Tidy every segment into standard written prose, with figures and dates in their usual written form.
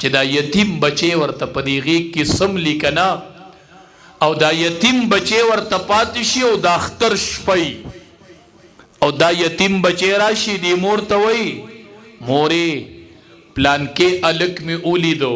چې دا یتیم بچی ورته په دې غېږ کې څملي که نه او دا یتیم بچی ورته پاتې شي او دا اختر شپی او دا یتیم بچی راشي دی مور ته وایي مورې پلانکې الک مې ولیدو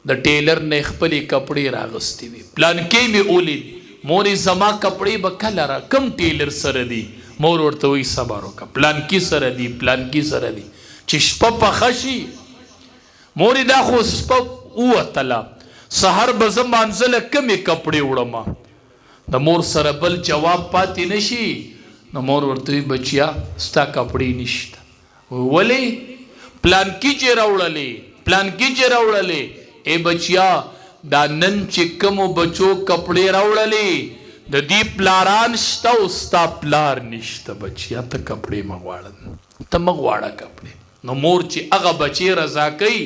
د ټیلر نه خپلې کپړې راغستې وي پلانکې مې ولید مورې زما کپړې به کله را کم ټیلر سره دي مور ورته وایي صبر وکړه پلانکې سره دي پلانکې سره دي چې شپه پخه شي مورې دا خو شپه ووتله سحر به زه مانځله کمې کپړې وړمه د مور سره بل جواب پاتې نشي نو مور ورته وایي بچیا ستا کپړې نشته ولې پلانکي چې راوړلې پلانکي چې راوړلې ای بچیا دا نن چې کومو بچو کپړې راوړلې د دې پلاران شته او ستا پلار نشته بچیا ته کپړې مه غواړه ته مه غواړه کپړې نو مور چې هغه بچې رضا کوي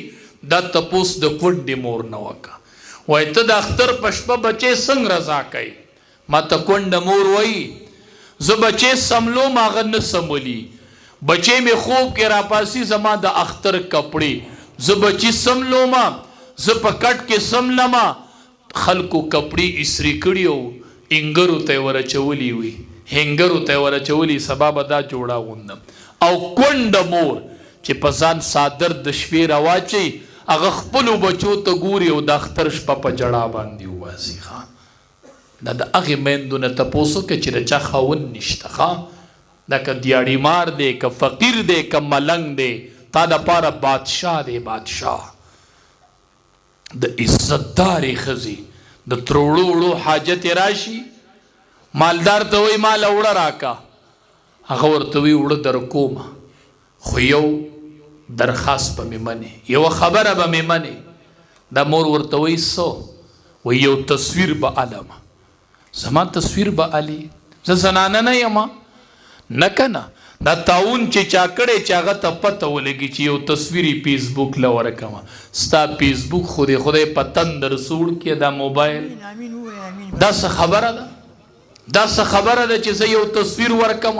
دا تپوس د کونډې مور نه وکړه وایي ته د اختر په شپه بچې څنګه رضا کوي ما ته کونډه مور وایي زه بچې سملوم هغه نه سمولي بچې مې خوب کې راپاسي زما د اختر کپړې زه بچې سملومه زه په کټ کې سملمه خلکو کپړې اسري کړي او انګرو ته یې ورچولي وي هنګرو ته یې ورچولي سبا به دا جوړه غوندم او کونډه مور چې په ځان څادر د شپې راواچي هغه خپلو بچو ته ګوري او د اختر شپه په جړا باندې وباسي ښه دا د هغې میندو نه تپوس وکړه چې د چا خاوند نشته ښه دا که دیاړي مار دی که فقیر دی که ملنګ دی تا دپاره بادشاه دی بادشاه د عزتدارې ښځې د تروړو وړو حاجت یې راشي مالدار ته وایي مال اوړه راکه هغه ورته وایي اوړه در کومه خو یو درخواست به مې منې یوه خبره به مې منې دا مور ورته وایي څه وایي یو تصویر به علمه زما تصویر به علي زه زنانه نه یم نه که نه دا تعاون چې چا کړی چې هغه ته پته ولګي چې یو تصویر یې فیسبوک له ورکوه ستا فیسبوک خو د خدای په تندر سوړ کې دا موبایل دا څه خبره ده دا څه خبره ده چې زه یو تصویر ورکوم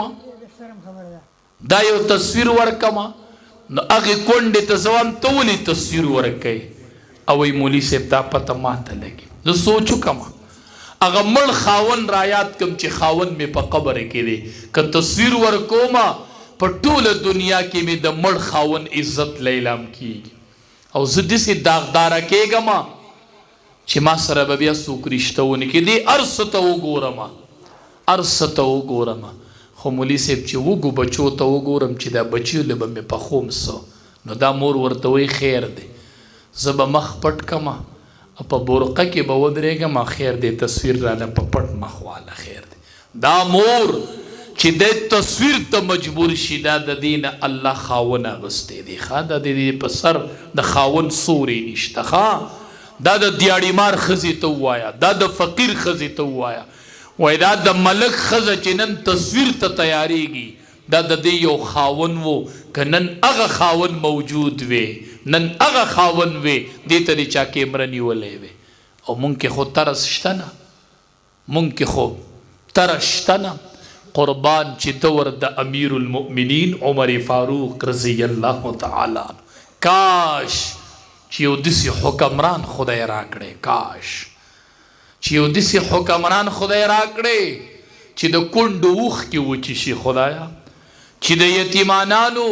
دا یو تصویر ورکوم نو هغې کونډې ته زه وایم ته ولې تصویر ورکوې او وایي مولي صاحب دا پته ماته لګي زه سوچ وکړم هغه مړ خاون را یاد کم چې خاون مې په قبر کې دی که تصویر ورکومه په ټوله دنیا کې مې د مړ خاون عزت لیلام کیږي او زه داسې داغداره کېږم چې ما سره به بیا څوک رشته ونه کړي دې هر څه ته وګورم هر څه ته وګورم خو مولي صاحب چې وږو بچو ته وګورم چې دا بچیو له به مې پخوم څه نو دا مور ورته وایي خیر دی زه به مخ پټ کړم او په برقه کې به ودرېږم خیر دی تصویر رانه په پټ مخ واله خیر دی دا مور چې د تصویر ته مجبور شي دا د دې نه الله خاون اغوستی دی ښه دا د دې په سر د خاون سوري نشته ښه دا د دیاړي مار ښځې ته ووایه دا د فقیر ښځې ته ووایه وایي دا د ملک ښځه چې نن تصویر ته تیاریږي دا د دې یو خاون و که نن هغه خاون موجود وی نن هغه خاون وی دې ته دې چا کیمره نیولی وی او مونږ کې خو ترس شته نه مونږ کې خو ترس شته نه قربان چې دور د امیر المؤمنین عمر فاروق رضی الله تعالی کاش چې یو داسې حکمران خدای راکړی کاش چې یو داسې حکمران خدای راکړی چې د کونډو اوښ کې وچې شي خدایا چې د یتیمانانو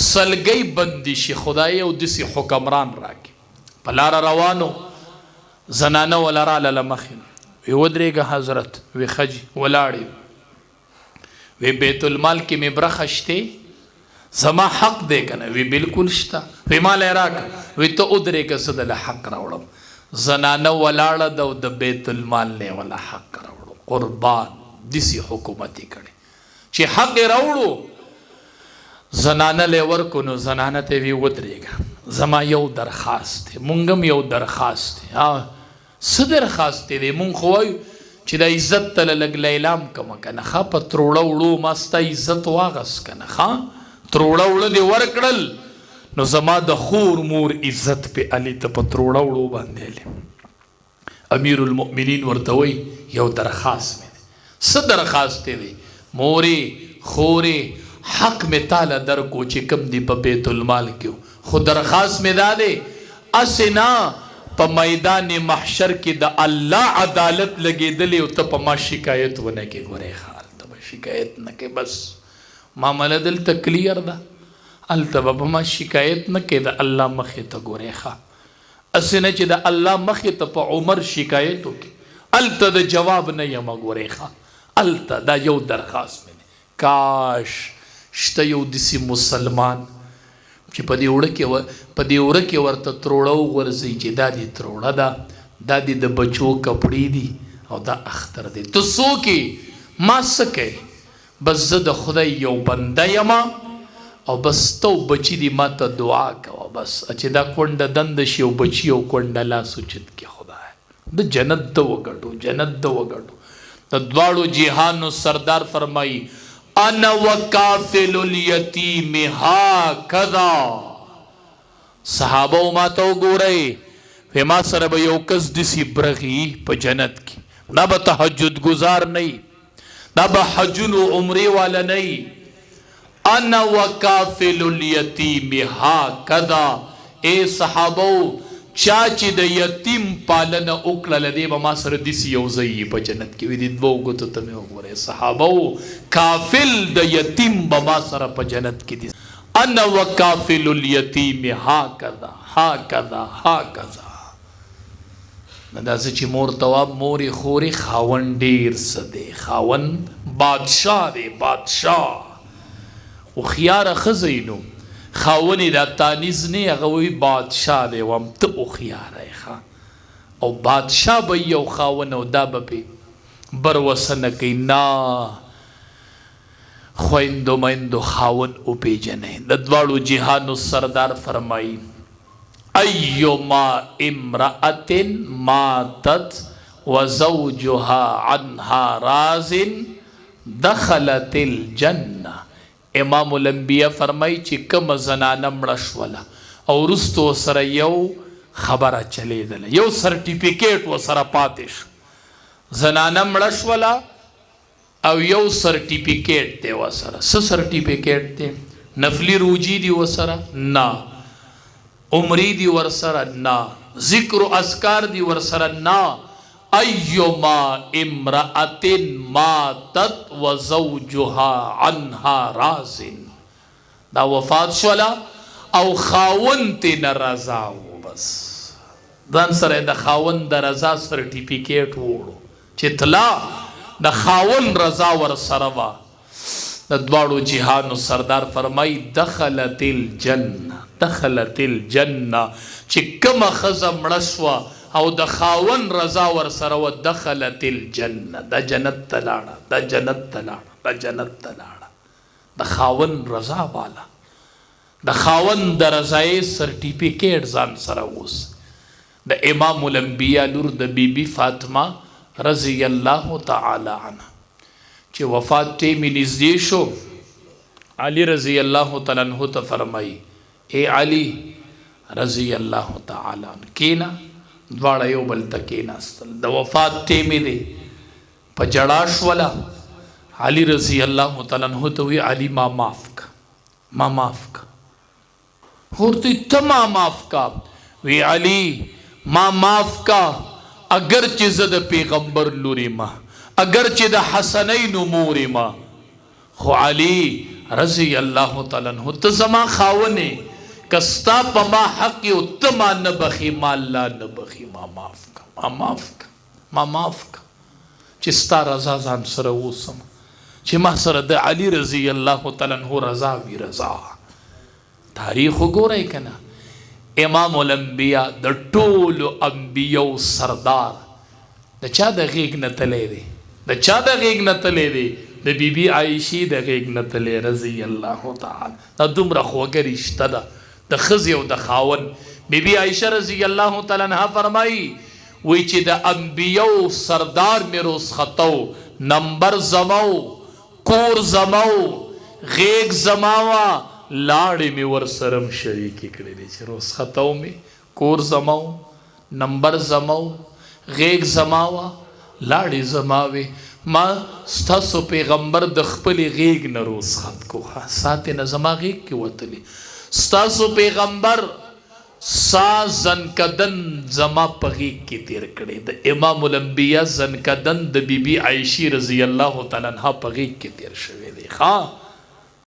سلګۍ بندي شي خدای یو داسې حکمران راکړي په لاره روانو زنانه وله راله له مخې وی ودرېږه حضرت وی ښځې ولاړې وی بیت المال کې مې برخه شتې زما حق دی که نه وی بلکل شته وی مال یې راکړه وی ته ودرېږه زه دله حق راوړم زنانه ولاړه ده او د بیت المال نه ولا حق راوړو قربان داسې حکومت یې کړی چې حق یې راوړو زنانه له ورکو نو زنانه ته وی ودرېږه زما یو درخواست دی مونږ هم یو درخواست دی څه درخواست دی مونږ خو وایو چې د عزت ته لږ لیلام کومه که نه ښه په تروړه وړو ما ستا عزت واغست که نه ښه تروړه وړه دې ورکړل نو زما د خور مور عزت په علي ته په تروړه وړو باندې علي امیر المؤمنین ورته وایي یو درخواست مې دی څه درخواست دی مورې خورې حق مې تاله درکو چې کوم دی په بیت المال کې خو درخواست مې دا دی اسنا په میدان محشر کې د الله عدالت لګېدلې او ته په ما شکایت ونه کې ګورې حال ته به شکایت نه کې بس معامله دلته کلیر ده هلته به په ما شکایت نه کې د الله مخې ته ګورې ښه اسنه چې د الله مخې ته په عمر شکایت وکړي هلته د جواب نه یم ګورې ښه هلته دا یو درخواست مې دی کاش شته یو داسې مسلمان چې په دې وړه کې ورته تروړه وغورځوي چې دا دې تروړه ده دا دې د بچو کپړې دي او دا اختر دی ته څوک یې ما څه کوې بس زه د خدای یو بنده یم او بس ته بچي دي ما ته دعا کوه بس چې دا کونډه دنده شي او بچي او کونډه لاس اوچت کړي خدای د جنت د وګټو د دواړو جهانو سردار فرمایي انا وکافل الیتیم هاکذا صحابه ما ته وګورئ وی ما سره به یو کس داسې برغي په جنت کې دا به تهجد گزار نه دا به حجونو عمرې والا نه انا وکافل الیتیم هاکذا اے صحابو چا چې د یتیم پالنه وکړله دی به ما سره داسې یو ځای په جنت کې وي د دوو ګوتو ته مې وګورئ صحابو کافل د یتیم به ما سره په جنت کې دي انا وکافل الیتیم هاکذا داسې چې مور تواب مورې خورې خاوند ډېر څه دی خاوند بادشاه دی بادشاه هوښیاره ښځه نو خاونې دا تانیز نه هغه وایي بادشاه دی وم ته هوښیاره یې ښه او بادشاه به یو خاون او دا به پې بروسه نه کوي نه خویندو میندو خاون وپېژنئ د دواړو جهانو سردار فرمایي ایما امرأة ماتت وزوجها عنها راز دخلت الجنه امام الانبیاء فرمای چې کوم زنانه مړه شوله او وروسته ورسره یو خبره چلیدله یو سرټیفیکیټ ورسره پاتې شو زنانه مړه شوله او یو سرټیفیکیټ دی ورسره څه سرټیفیکیټ دی نفلي روجي دي ورسره نه عمرې دي ورسره نه ذکر و اذکار دي ورسره نه ایما امرأة ماتت وزوجها عنها راز دا وفات شولا او خاون تینا رضا و بس دان سره د خاون د رضا سرټیفیکیټ وړو چې تلا د خاون رضا ور سره وا د دواړو جهانو سردار فرمای دخلت الجنه چې کومه ښځه مړه شوه او د خاون رضا ور سره و دخلت الجنه دا جنت ته لاړه د خاون رضا والا د خاون د رضای سرټیفیکیټ ځان سره اوس د امام الانبیاء لور د بیبي فاطمه رضی الله تعالی عنها چې وفات ټیمې نږدې شو علی رضی الله تعالی عنہ ته فرمایي اے علی رضی الله تعالی عنہ کینا دواړه یو بل ته کېناستل د وفات ټیمې دی په جړا شوله علي رضی الله تعالی عنہ ته وی علي ما معاف کا ورته ته ما معاف کا وی علي ما معاف کا اگر چې زه د پیغمبر لوري ما اگر چې د حسنین مور ما خو علي رضی الله تعالی عنہ ته زما خاونه کستا پا ما حق یو تما نبخی ما اللہ نبخی ما معاف کا چستا رضا زان سر ووسم چه ما سر د علی رضی اللہ تعالی عنہ رضا وی رضا تاریخ گورای کنا امام الانبیاء د ټولو انبیاء سردار د چا د غیږ نه تللی دی د بیبي عایشې د غیږ نه تللی رضی الله تعالی دا دومره خوږه رشته ده د ښځې او د خاون بیبي عایشه رضی الله تعالی عنها فرمایي وی چې د انبیاء سردار مې رسختو نمبر زمو کور زمو غیږ زماوه لاړې مې ورسره شریکې کړې دي چې رسختو مې کور زمو نمبر زمو غیږ زماوه لاړې زماوې ما ستاسو پیغمبر د خپلې غیږ نه رسخت کو ساتې نه زما غیږ کې وتلی ستاسو پیغمبر سا زنکدن زما پغیق کی تیر کړي د امام الانبیاء زنکدن د بیبي عائشہ رضی الله تعالی عنها پغیق کی تیر شوی دی. ها